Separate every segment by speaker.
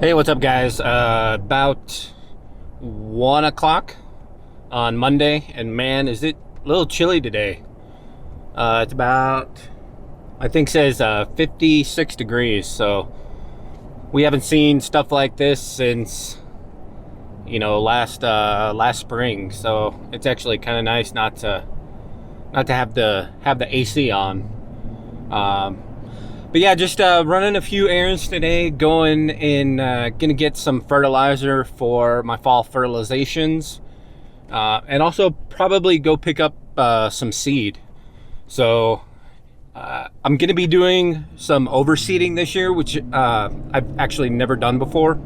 Speaker 1: Hey, what's up, guys? About 1 o'clock on Monday, and man, is it a little chilly today. It's about, I think says 56 degrees, so we haven't seen stuff like this since, you know, last spring. So it's actually kind of nice not to have the AC on. But yeah, just running a few errands today, going and gonna get some fertilizer for my fall fertilizations, and also probably go pick up some seed. So I'm gonna be doing some overseeding this year, which I've actually never done before.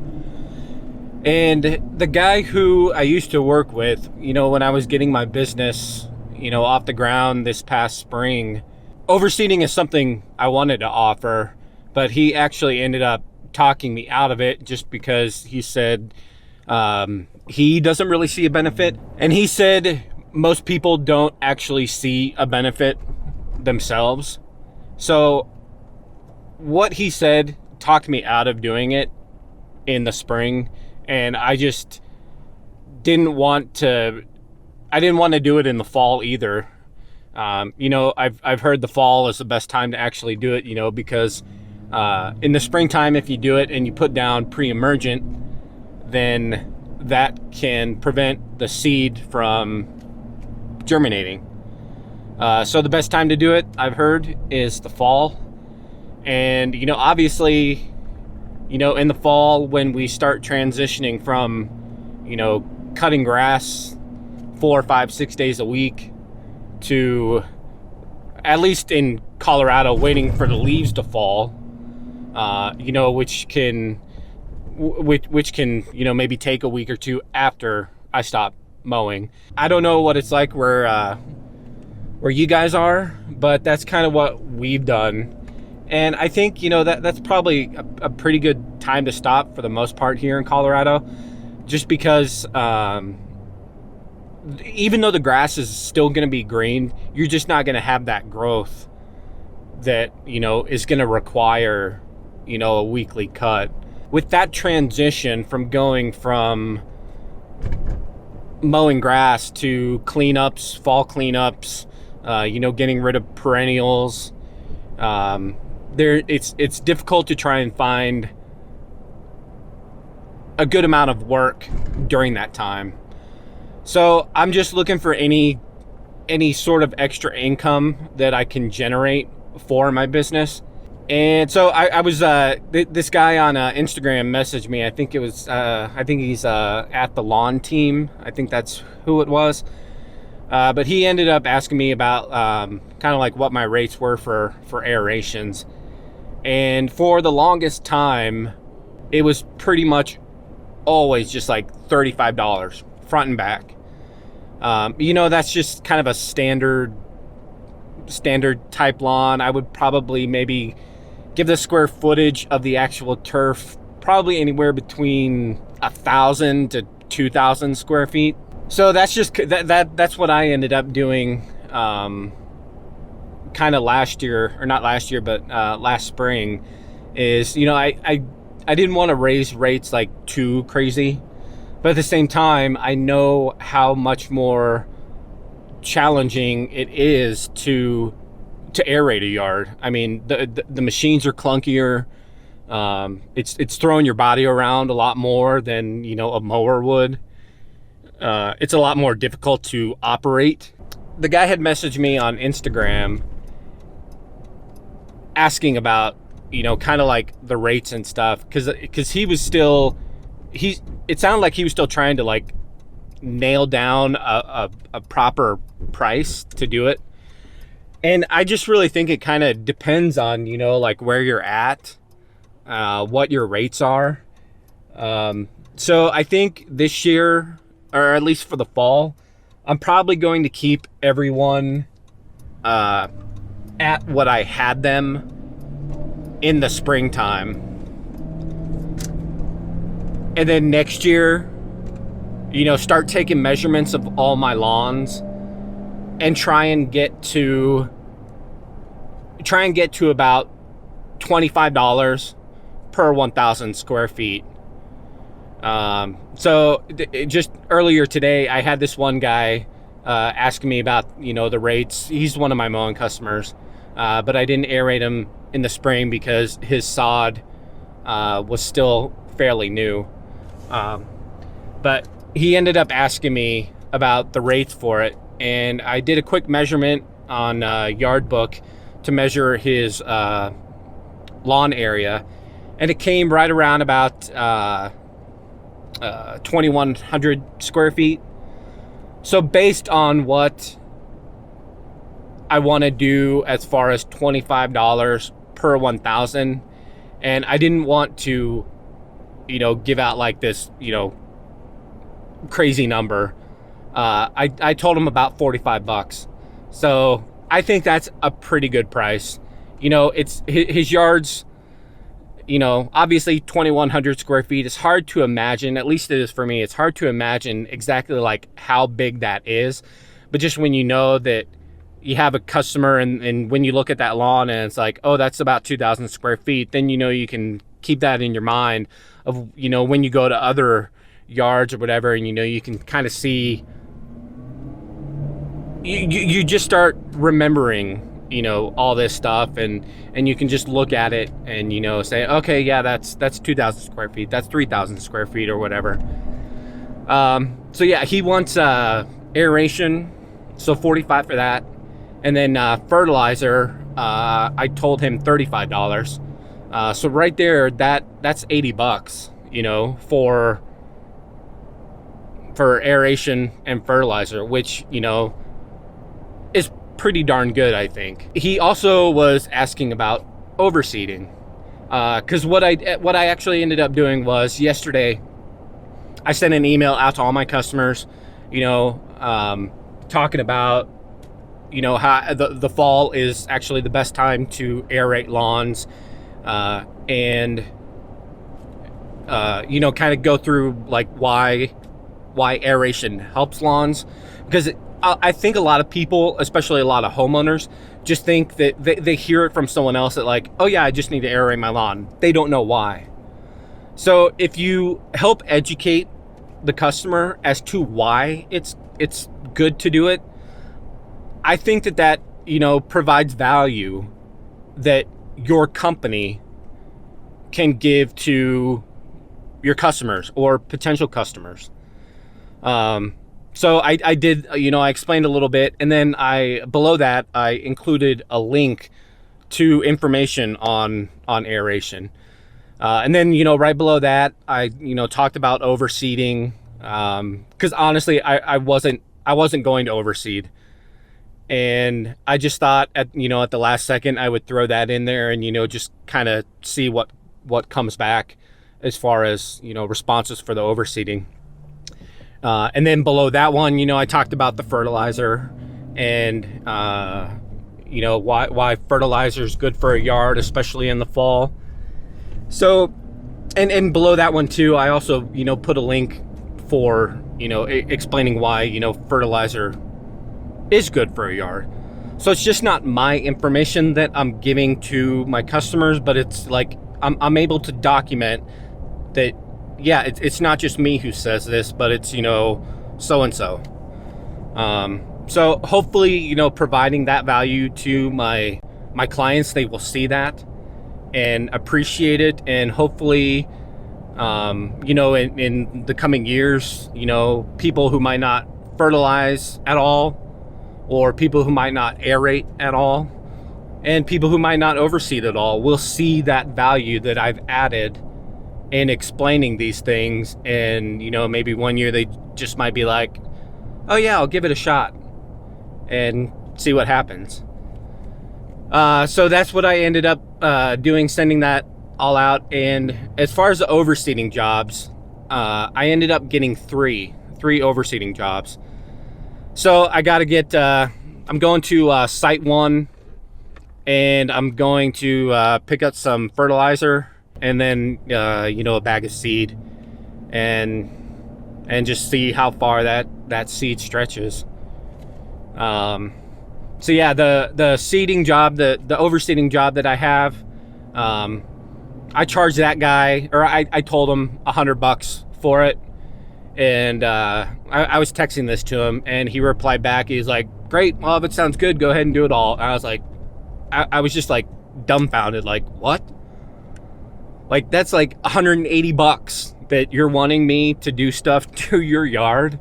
Speaker 1: And the guy who I used to work with, you know, when I was getting my business, you know, off the ground this past spring, overseeding is something I wanted to offer, but he actually ended up talking me out of it just because he said he doesn't really see a benefit. And he said most people don't actually see a benefit themselves. So what he said talked me out of doing it in the spring, and I just didn't want to do it in the fall either. You know, I've heard the fall is the best time to actually do it, you know, because in the springtime, if you do it and you put down pre-emergent, then that can prevent the seed from germinating. So the best time to do it, I've heard, is the fall. And, you know, obviously, you know, in the fall, when we start transitioning from, you know, cutting grass 4, 5, 6 days a week to, at least in Colorado, waiting for the leaves to fall, you know, which can, you know, maybe take a week or two after I stop mowing. I don't know what it's like where you guys are, but that's kind of what we've done. And I think, you know, that's probably a pretty good time to stop for the most part here in Colorado, just because even though the grass is still going to be green, you're just not going to have that growth that, you know, is going to require, you know, a weekly cut. With that transition from going from mowing grass to cleanups, fall cleanups, you know, getting rid of perennials, it's difficult to try and find a good amount of work during that time. So I'm just looking for any sort of extra income that I can generate for my business. And so I was this guy on Instagram messaged me. I think it was I think he's at the lawn team. I think that's who it was. But he ended up asking me about kind of like what my rates were for aerations. And for the longest time, it was pretty much always just like $35 front and back. You know, that's just kind of a standard type lawn. I would probably maybe give the square footage of the actual turf probably anywhere between 1,000 to 2,000 square feet. So that's just that's what I ended up doing kind of last year, or not last year, but last spring. Is, you know, I didn't want to raise rates like too crazy, but at the same time, I know how much more challenging it is to aerate a yard. I mean, the machines are clunkier. It's throwing your body around a lot more than, you know, a mower would. It's a lot more difficult to operate. The guy had messaged me on Instagram asking about, you know, kind of like the rates and stuff, because he was still, it sounded like he was still trying to like nail down a proper price to do it. And I just really think it kind of depends on, you know, like where you're at, what your rates are. So I think this year, or at least for the fall, I'm probably going to keep everyone at what I had them in the springtime. And then next year, you know, start taking measurements of all my lawns and try and get to about $25 per 1,000 square feet So just earlier today, I had this one guy asking me about, you know, the rates. He's one of my mowing customers, but I didn't aerate him in the spring because his sod was still fairly new. But he ended up asking me about the rates for it, and I did a quick measurement on Yard Book to measure his lawn area, and it came right around about 2,100 square feet. So based on what I want to do as far as $25 per 1,000, and I didn't want to, you know, give out like this, you know, crazy number. I told him about 45 bucks. So I think that's a pretty good price. You know, it's his yards, you know, obviously 2,100 square feet. It's hard to imagine, at least it is for me, it's hard to imagine exactly like how big that is. But just when you know that you have a customer and when you look at that lawn and it's like, oh, that's about 2,000 square feet, then you know you can keep that in your mind of, you know, when you go to other yards or whatever, and you know you can kind of see, you just start remembering, you know, all this stuff, and you can just look at it and, you know, say, okay, yeah, that's 2,000 square feet, that's 3,000 square feet or whatever. So yeah, he wants aeration, so 45 for that, and then fertilizer, I told him $35. So right there, that's 80 bucks, you know, for aeration and fertilizer, which, you know, is pretty darn good, I think. He also was asking about overseeding, because what I actually ended up doing was yesterday I sent an email out to all my customers, you know, talking about, you know, how the fall is actually the best time to aerate lawns, and you know, kind of go through like why aeration helps lawns, because I think a lot of people, especially a lot of homeowners, just think that they hear it from someone else that like, oh yeah, I just need to aerate my lawn. They don't know why. So if you help educate the customer as to why it's good to do it, I think that, you know, provides value that your company can give to your customers or potential customers. So I did, you know, I explained a little bit, and then below that, I included a link to information on aeration. And then, you know, right below that, I, you know, talked about overseeding, because honestly, I wasn't going to overseed. And I just thought at the last second, I would throw that in there and, you know, just kind of see what comes back as far as, you know, responses for the overseeding. And then below that one, you know, I talked about the fertilizer and, you know, why fertilizer is good for a yard, especially in the fall. So, and below that one too, I also, you know, put a link for, you know, explaining why, you know, fertilizer is good for a yard. So it's just not my information that I'm giving to my customers, but it's like, I'm able to document that, yeah, it's not just me who says this, but it's, you know, so-and-so. So hopefully, you know, providing that value to my clients, they will see that and appreciate it. And hopefully, you know, in the coming years, you know, people who might not fertilize at all, or people who might not aerate at all, and people who might not overseed at all will see that value that I've added in explaining these things. And, you know, maybe one year they just might be like, oh yeah, I'll give it a shot and see what happens. So that's what I ended up doing, sending that all out. And as far as the overseeding jobs, I ended up getting three overseeding jobs. So I got to get, I'm going to site one, and I'm going to pick up some fertilizer, and then, you know, a bag of seed, and just see how far that seed stretches. So yeah, the seeding job, the overseeding job that I have, I charged that guy, or I told him $100 for it. And I was texting this to him, and he replied back. He's like, great, well, if it sounds good, go ahead and do it all. And I was like, I was just like dumbfounded, like, what? Like, that's like 180 bucks that you're wanting me to do stuff to your yard.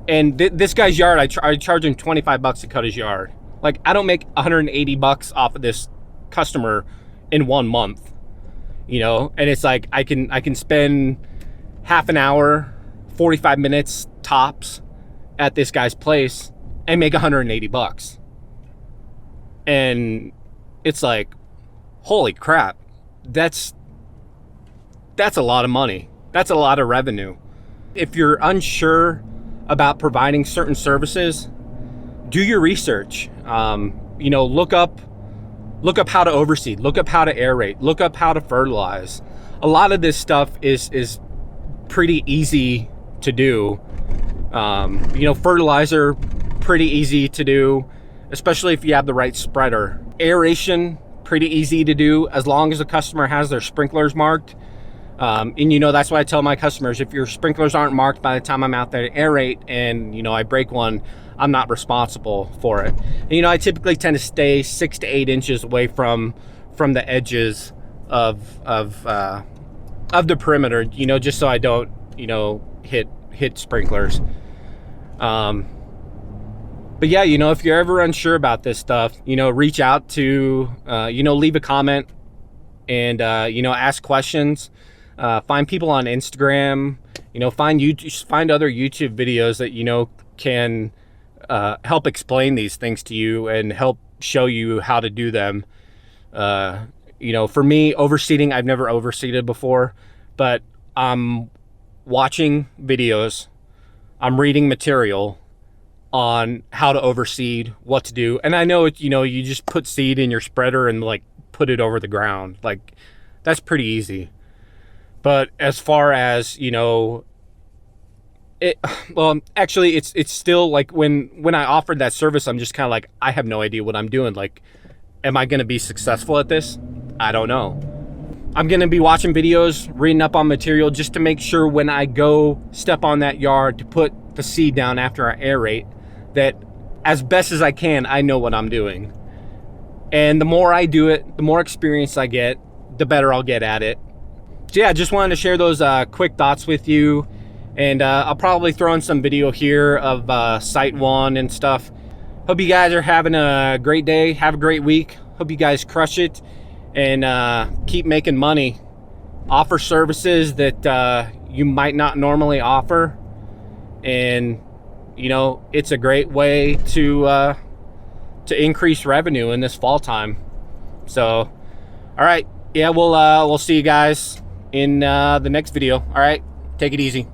Speaker 1: And this guy's yard, I charge him 25 bucks to cut his yard. Like, I don't make 180 bucks off of this customer in 1 month, you know? And it's like, I can spend half an hour, 45 minutes tops at this guy's place and make 180 bucks. And it's like, holy crap, that's a lot of money. That's a lot of revenue. If you're unsure about providing certain services, do your research. You know, look up how to overseed, look up how to aerate, look up how to fertilize. A lot of this stuff is pretty easy to do. You know, fertilizer, pretty easy to do, especially if you have the right spreader. Aeration, pretty easy to do as long as the customer has their sprinklers marked. And you know, that's why I tell my customers, if your sprinklers aren't marked by the time I'm out there to aerate and, you know, I break one, I'm not responsible for it. And, you know, I typically tend to stay 6 to 8 inches away from the edges of the perimeter, you know, just so I don't, you know, hit sprinklers. But yeah, you know, if you're ever unsure about this stuff, you know, reach out to, you know, leave a comment and, you know, ask questions. Find people on Instagram, you know, find other YouTube videos that, you know, can help explain these things to you and help show you how to do them. You know, for me, overseeding, I've never overseeded before, but I'm watching videos, I'm reading material on how to overseed, what to do. And I know, you know, you just put seed in your spreader and like put it over the ground. Like, that's pretty easy. But as far as, you know, well, actually, it's still like when I offered that service, I'm just kind of like, I have no idea what I'm doing. Like, am I going to be successful at this? I don't know. I'm going to be watching videos, reading up on material just to make sure when I go step on that yard to put the seed down after I aerate, that as best as I can, I know what I'm doing. And the more I do it, the more experience I get, the better I'll get at it. So yeah, just wanted to share those quick thoughts with you. And I'll probably throw in some video here of Site 1 and stuff. Hope you guys are having a great day. Have a great week. Hope you guys crush it and keep making money. Offer services that you might not normally offer. And, you know, it's a great way to increase revenue in this fall time. So, all right. Yeah, we'll see you guys in the next video. All right. Take it easy.